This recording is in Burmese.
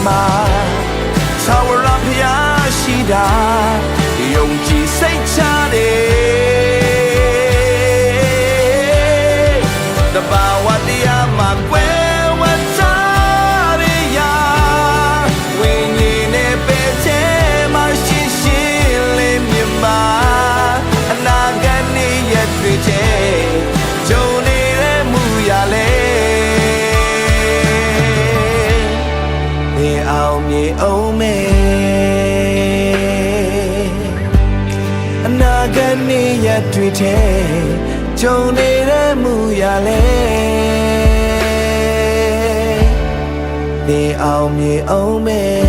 မှာသာဝရဖျားရှိတာယုံကြည်စိတ်ချတယ်တဘာဝတရားမှာကွယ်ဝစားရဝိညာဉ်နဲ့ပဲထဲမှာရှိရှိလေးမြင်မှာအနာဂတ်နေ့ရက်တွေတဲ့ဂျုံနေတဲ့မူရလဲနေအောင်မြေအောင်မဲအနာဂတ်နေ့ရက်တွေတဲ့ဂျုံနေတဲ့မူရလဲနေအောင်မြေအောင်မဲ